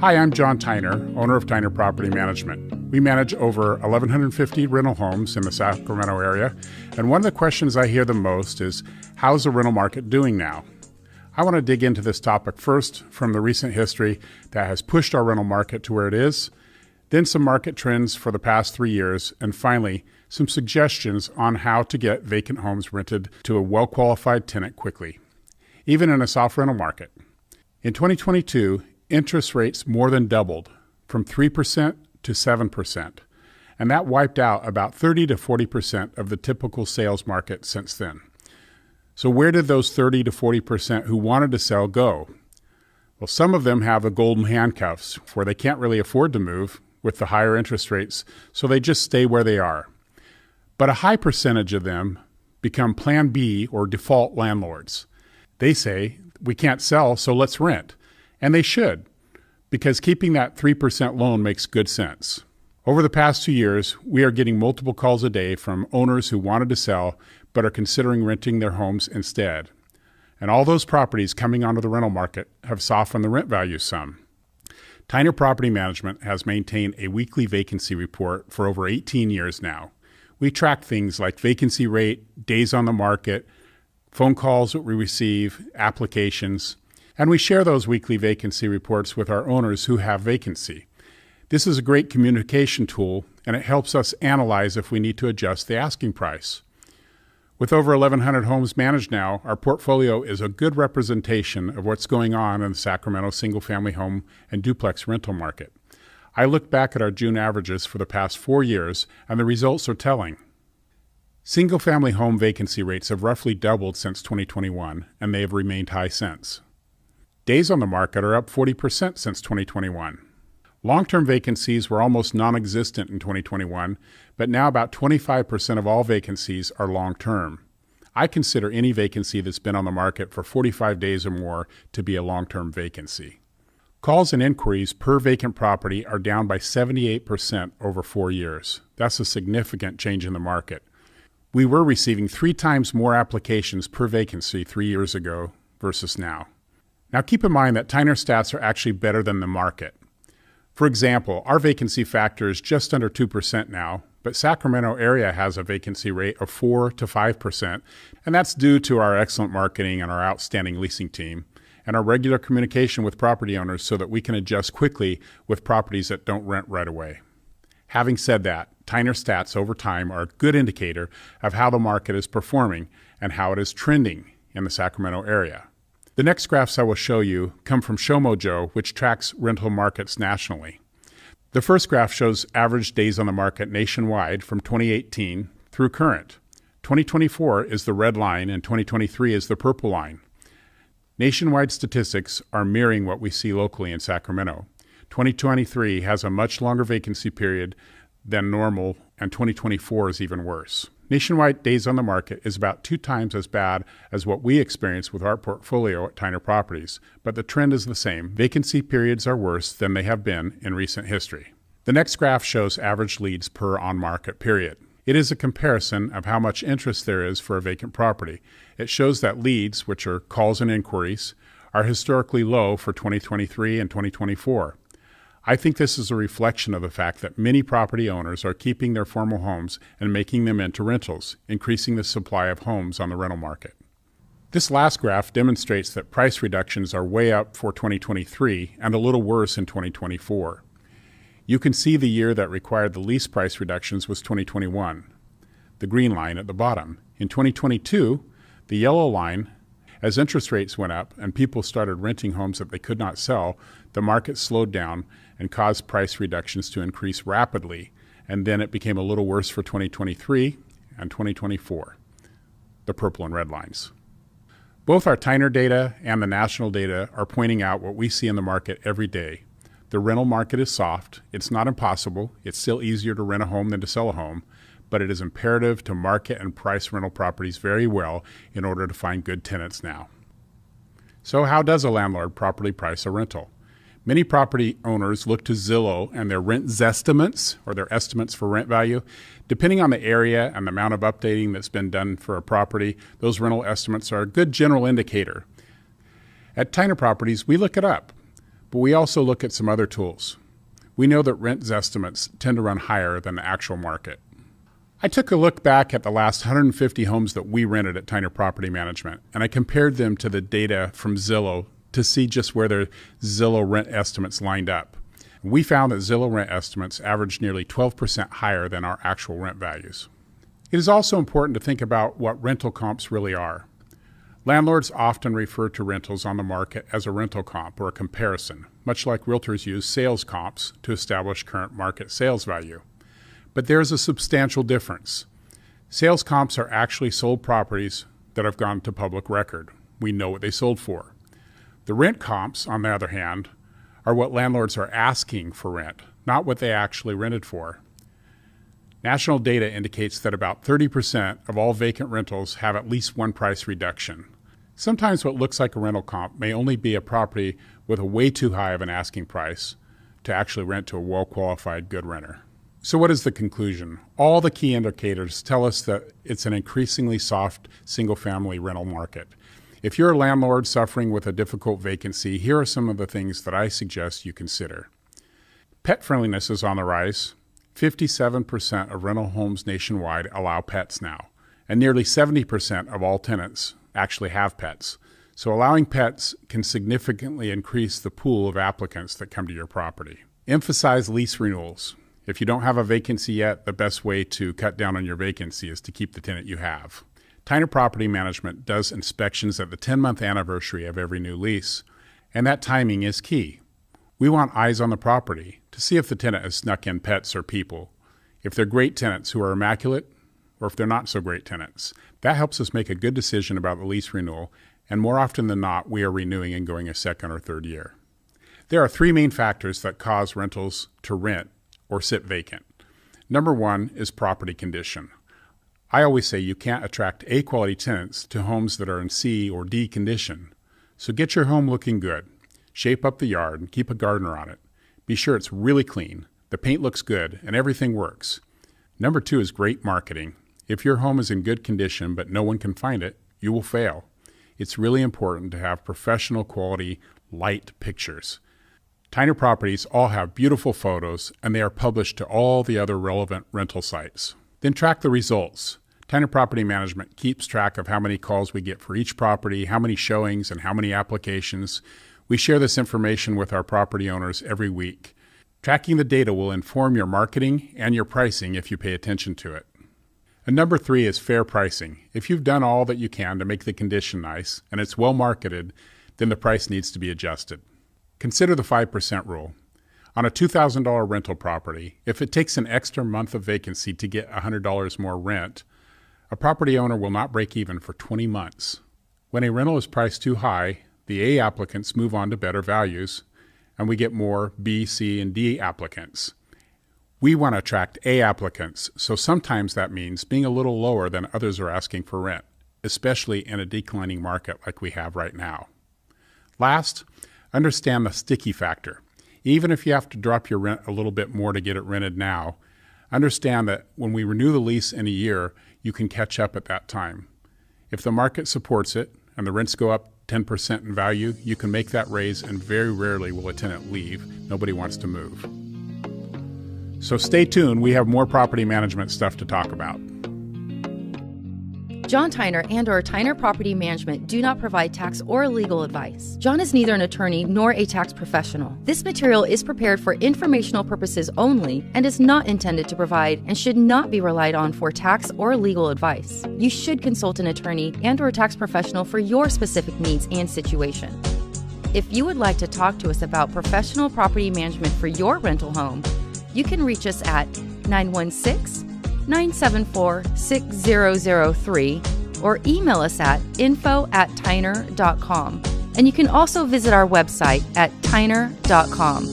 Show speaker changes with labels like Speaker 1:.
Speaker 1: Hi, I'm John Tyner, owner of Tyner Property Management. We manage over 1,150 rental homes in the Sacramento area, and one of the questions I hear the most is, how's the rental market doing now? I want to dig into this topic first from the recent history that has pushed our rental market to where it is, then some market trends for the past 3 years, and finally, some suggestions on how to get vacant homes rented to a well-qualified tenant quickly, even in a soft rental market. In 2022, interest rates more than doubled, from 3% to 7%, and that wiped out about 30 to 40% of the typical sales market since then. So where did those 30 to 40% who wanted to sell go? Well, some of them have the golden handcuffs, where they can't really afford to move with the higher interest rates, so they just stay where they are. But a high percentage of them become Plan B or default landlords. They say, we can't sell, so let's rent. And they should, because keeping that 3% loan makes good sense. Over the past 2 years, we are getting multiple calls a day from owners who wanted to sell but are considering renting their homes instead. And all those properties coming onto the rental market have softened the rent values some. Tyner Property Management has maintained a weekly vacancy report for over 18 years now. We track things like vacancy rate, days on the market, phone calls that we receive, applications, and we share those weekly vacancy reports with our owners who have vacancy. This is a great communication tool, and it helps us analyze if we need to adjust the asking price. With over 1,100 homes managed now, our portfolio is a good representation of what's going on in the Sacramento single-family home and duplex rental market. I look back at our June averages for the past 4 years, and the results are telling. Single-family home vacancy rates have roughly doubled since 2021, and they have remained high since. Days on the market are up 40% since 2021. Long-term vacancies were almost non-existent in 2021, but now about 25% of all vacancies are long-term. I consider any vacancy that's been on the market for 45 days or more to be a long-term vacancy. Calls and inquiries per vacant property are down by 78% over 4 years. That's a significant change in the market. We were receiving 3 times more applications per vacancy 3 years ago versus now. Now keep in mind that Tyner stats are actually better than the market. For example, our vacancy factor is just under 2% now, but Sacramento area has a vacancy rate of 4 to 5%, and that's due to our excellent marketing and our outstanding leasing team, and our regular communication with property owners so that we can adjust quickly with properties that don't rent right away. Having said that, Tyner stats over time are a good indicator of how the market is performing and how it is trending in the Sacramento area. The next graphs I will show you come from ShowMojo, which tracks rental markets nationally. The first graph shows average days on the market nationwide from 2018 through current. 2024 is the red line and 2023 is the purple line. Nationwide statistics are mirroring what we see locally in Sacramento. 2023 has a much longer vacancy period than normal, and 2024 is even worse. Nationwide days on the market is about 2 times as bad as what we experience with our portfolio at Tyner Properties, but the trend is the same. Vacancy periods are worse than they have been in recent history. The next graph shows average leads per on-market period. It is a comparison of how much interest there is for a vacant property. It shows that leads, which are calls and inquiries, are historically low for 2023 and 2024. I think this is a reflection of the fact that many property owners are keeping their former homes and making them into rentals, increasing the supply of homes on the rental market. This last graph demonstrates that price reductions are way up for 2023 and a little worse in 2024. You can see the year that required the least price reductions was 2021, the green line at the bottom. In 2022, the yellow line, as interest rates went up and people started renting homes that they could not sell, the market slowed down and caused price reductions to increase rapidly, and then it became a little worse for 2023 and 2024, the purple and red lines. Both our Tyner data and the national data are pointing out what we see in the market every day. The rental market is soft. It's not impossible. It's still easier to rent a home than to sell a home, but it is imperative to market and price rental properties very well in order to find good tenants now. So how does a landlord properly price a rental? Many property owners look to Zillow and their rent zestimates, or their estimates for rent value. Depending on the area and the amount of updating that's been done for a property, those rental estimates are a good general indicator. At Tyner Properties, we look it up. But we also look at some other tools. We know that rent estimates tend to run higher than the actual market. I took a look back at the last 150 homes that we rented at Tyner Property Management, and I compared them to the data from Zillow to see just where their Zillow rent estimates lined up. We found that Zillow rent estimates averaged nearly 12% higher than our actual rent values. It is also important to think about what rental comps really are. Landlords often refer to rentals on the market as a rental comp or a comparison, much like realtors use sales comps to establish current market sales value. But there's a substantial difference. Sales comps are actually sold properties that have gone to public record. We know what they sold for. The rent comps, on the other hand, are what landlords are asking for rent, not what they actually rented for. National data indicates that about 30% of all vacant rentals have at least one price reduction. Sometimes what looks like a rental comp may only be a property with a way too high of an asking price to actually rent to a well-qualified good renter. So what is the conclusion? All the key indicators tell us that it's an increasingly soft single-family rental market. If you're a landlord suffering with a difficult vacancy, here are some of the things that I suggest you consider. Pet friendliness is on the rise. 57% of rental homes nationwide allow pets now, and nearly 70% of all tenants actually have pets. So allowing pets can significantly increase the pool of applicants that come to your property. Emphasize lease renewals. If you don't have a vacancy yet, the best way to cut down on your vacancy is to keep the tenant you have. Tyner Property Management does inspections at the 10-month anniversary of every new lease, and that timing is key. We want eyes on the property to see if the tenant has snuck in pets or people, if they're great tenants who are immaculate, or if they're not so great tenants. That helps us make a good decision about the lease renewal, and more often than not, we are renewing and going a second or third year. There are three main factors that cause rentals to rent or sit vacant. Number one is property condition. I always say you can't attract A-quality tenants to homes that are in C or D condition. So get your home looking good. Shape up the yard and keep a gardener on it. Be sure it's really clean, the paint looks good, and everything works. Number two is great marketing. If your home is in good condition but no one can find it, you will fail. It's really important to have professional quality light pictures. Tyner properties all have beautiful photos, and they are published to all the other relevant rental sites. Then track the results. Tyner Property Management keeps track of how many calls we get for each property, how many showings, and how many applications. We share this information with our property owners every week. Tracking the data will inform your marketing and your pricing if you pay attention to it. And number three is fair pricing. If you've done all that you can to make the condition nice and it's well marketed, then the price needs to be adjusted. Consider the 5% rule. On a $2,000 rental property, if it takes an extra month of vacancy to get $100 more rent, a property owner will not break even for 20 months. When a rental is priced too high, the A applicants move on to better values, and we get more B, C, and D applicants. We want to attract A applicants, so sometimes that means being a little lower than others are asking for rent, especially in a declining market like we have right now. Last, understand the sticky factor. Even if you have to drop your rent a little bit more to get it rented now, understand that when we renew the lease in a year, you can catch up at that time. If the market supports it and the rents go up 10% in value, you can make that raise, and very rarely will a tenant leave. Nobody wants to move. So stay tuned. We have more property management stuff to talk about.
Speaker 2: John Tyner and/or Tyner Property Management do not provide tax or legal advice. John is neither an attorney nor a tax professional. This material is prepared for informational purposes only and is not intended to provide and should not be relied on for tax or legal advice. You should consult an attorney and/or tax professional for your specific needs and situation. If you would like to talk to us about professional property management for your rental home, you can reach us at 916-974-6003 or email us at info@tyner.com. And you can also visit our website at tyner.com.